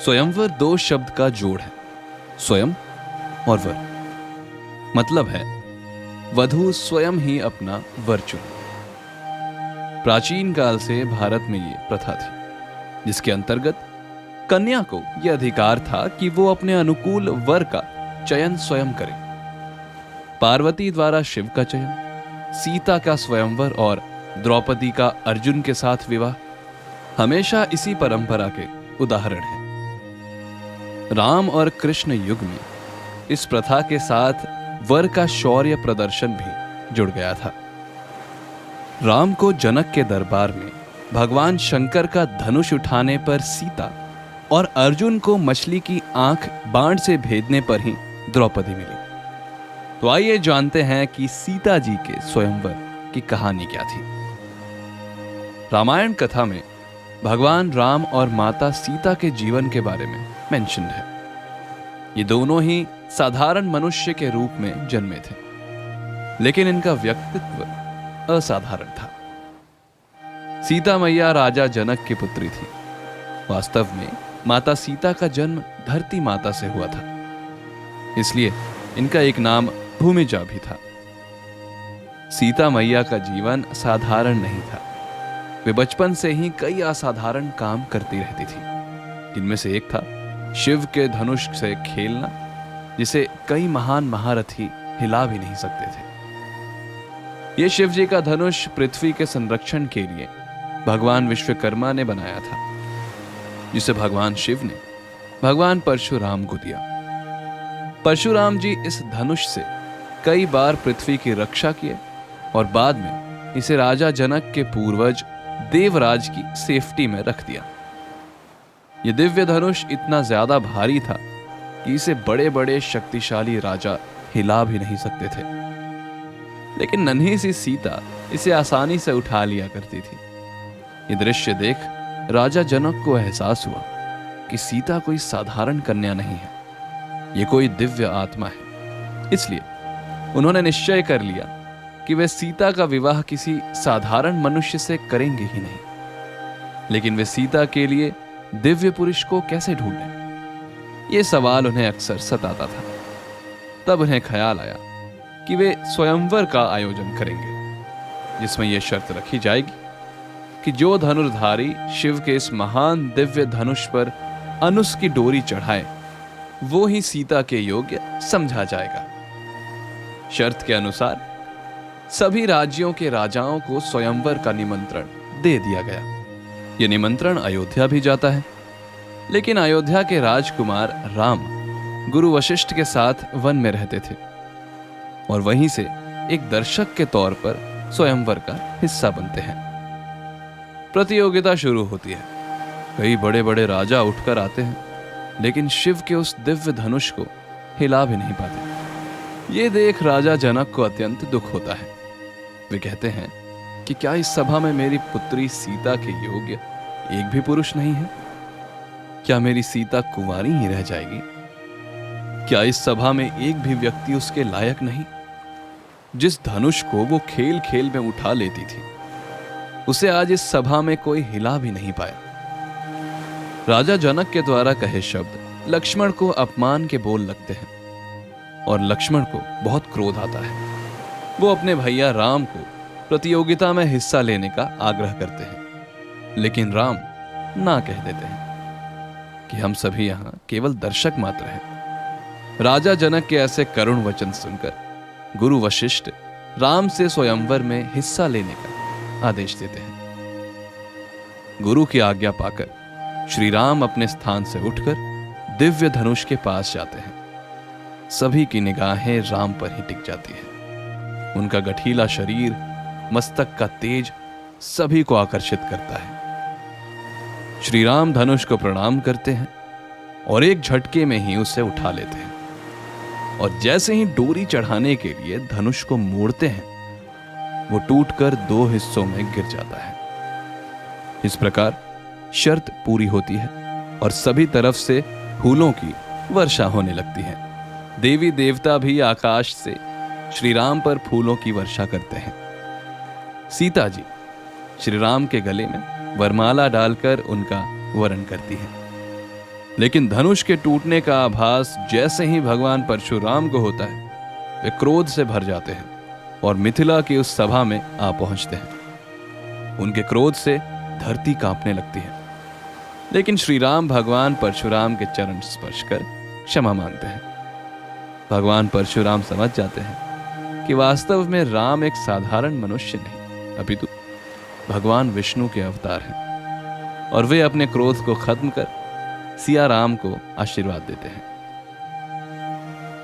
स्वयंवर दो शब्द का जोड़ है, स्वयं और वर। मतलब है वधु स्वयं ही अपना वर चुने। प्राचीन काल से भारत में ये प्रथा थी, जिसके अंतर्गत कन्या को यह अधिकार था कि वो अपने अनुकूल वर का चयन स्वयं करे। पार्वती द्वारा शिव का चयन, सीता का स्वयंवर और द्रौपदी का अर्जुन के साथ विवाह हमेशा इसी परंपरा के उदाहरण हैं। राम और कृष्ण युग में इस प्रथा के साथ वर का शौर्य प्रदर्शन भी जुड़ गया था। राम को जनक के दरबार में भगवान शंकर का धनुष उठाने पर सीता और अर्जुन को मछली की आंख बाण से भेदने पर ही द्रौपदी मिली। तो आइए जानते हैं कि सीता जी के स्वयंवर की कहानी क्या थी। रामायण कथा में भगवान राम और माता सीता के जीवन के बारे में मेंशन्ड है। ये दोनों ही साधारण मनुष्य के रूप में जन्मे थे, लेकिन इनका व्यक्तित्व असाधारण था। सीता मैया राजा जनक की पुत्री थी। वास्तव में माता सीता का जन्म धरती माता से हुआ था, इसलिए इनका एक नाम भूमिजा भी था। सीता मैया का जीवन साधारण नहीं था। वे बचपन से ही कई असाधारण काम करती रहती थी, जिनमें से एक था शिव के धनुष से खेलना, जिसे कई महान महारथी हिला भी नहीं सकते थे। यह शिव जी का धनुष पृथ्वी के संरक्षण के लिए भगवान विश्वकर्मा ने बनाया था, जिसे भगवान शिव ने भगवान परशुराम को दिया। परशुराम जी इस धनुष से कई बार पृथ्वी की रक्षा किए और बाद में इसे राजा जनक के पूर्वज देवराज की सेफ्टी में रख दिया। यह दिव्य धनुष इतना ज्यादा भारी था कि इसे बड़े बड़े शक्तिशाली राजा हिला भी नहीं सकते थे, लेकिन नन्ही सी सीता इसे आसानी से उठा लिया करती थी। यह दृश्य देख राजा जनक को एहसास हुआ कि सीता कोई साधारण कन्या नहीं है, ये कोई दिव्य आत्मा है। इसलिए उन्होंने निश्चय कर लिया कि वे सीता का विवाह किसी साधारण मनुष्य से करेंगे ही नहीं। लेकिन वे सीता के लिए दिव्य पुरुष को कैसे ढूंढें? ये सवाल उन्हें अक्सर सताता था। तब उन्हें ख्याल आया कि वे स्वयंवर का आयोजन करेंगे, जिसमें यह शर्त रखी जाएगी कि जो धनुर्धारी शिव के इस महान दिव्य धनुष पर अनुस की डोरी चढ़ाए, वो ही सीता के योग्य समझा जाएगा। शर्त के अनुसार सभी राज्यों के राजाओं को स्वयंवर का निमंत्रण दे दिया गया। यह निमंत्रण अयोध्या भी जाता है, लेकिन अयोध्या के राजकुमार राम गुरु वशिष्ठ के साथ वन में रहते थे और वहीं से एक दर्शक के तौर पर स्वयंवर का हिस्सा बनते हैं। प्रतियोगिता शुरू होती है। कई बड़े बड़े राजा उठकर आते हैं, लेकिन शिव के उस दिव्य धनुष को हिला भी नहीं पाते। ये देख राजा जनक को अत्यंत दुख होता है। वे कहते हैं कि क्या इस सभा में मेरी पुत्री सीता के योग्य एक भी पुरुष नहीं है? क्या मेरी सीता कुंवारी ही रह जाएगी? क्या इस सभा में एक भी व्यक्ति उसके लायक नहीं? जिस धनुष को वो खेल खेल में उठा लेती थी, उसे आज इस सभा में कोई हिला भी नहीं पाया। राजा जनक के द्वारा कहे शब्द लक्ष्मण को अपमान के बोल लगते हैं और लक्ष्मण को बहुत क्रोध आता है। वो अपने भैया राम को प्रतियोगिता में हिस्सा लेने का आग्रह करते हैं, लेकिन राम ना कह देते हैं कि हम सभी यहां केवल दर्शक मात्र हैं। राजा जनक के ऐसे करुण वचन सुनकर गुरु वशिष्ठ राम से स्वयंवर में हिस्सा लेने का आदेश देते हैं। गुरु की आज्ञा पाकर श्री राम अपने स्थान से उठकर दिव्य धनुष के पास जाते हैं। सभी की निगाहें राम पर ही टिक जाती है। उनका गठीला शरीर, मस्तक का तेज सभी को आकर्षित करता है। श्री राम धनुष को प्रणाम करते हैं और एक झटके में ही उसे उठा लेते हैं और जैसे ही डोरी चढ़ाने के लिए धनुष को मोड़ते हैं, वो टूटकर दो हिस्सों में गिर जाता है। इस प्रकार शर्त पूरी होती है और सभी तरफ से फूलों की वर्षा होने लगती है। देवी देवता भी आकाश से श्री राम पर फूलों की वर्षा करते हैं। सीता जी श्री राम के गले में वरमाला डालकर उनका वरण करती हैं। लेकिन धनुष के टूटने का आभास जैसे ही भगवान परशुराम को होता है, वे क्रोध से भर जाते हैं और मिथिला की उस सभा में आ पहुंचते हैं। उनके क्रोध से धरती कांपने लगती है, लेकिन श्री राम भगवान परशुराम के चरण स्पर्श कर क्षमा मांगते हैं। भगवान परशुराम समझ जाते हैं कि वास्तव में राम एक साधारण मनुष्य नहीं, अपितु भगवान विष्णु के अवतार हैं, और वे अपने क्रोध को खत्म कर सिया राम को आशीर्वाद देते हैं।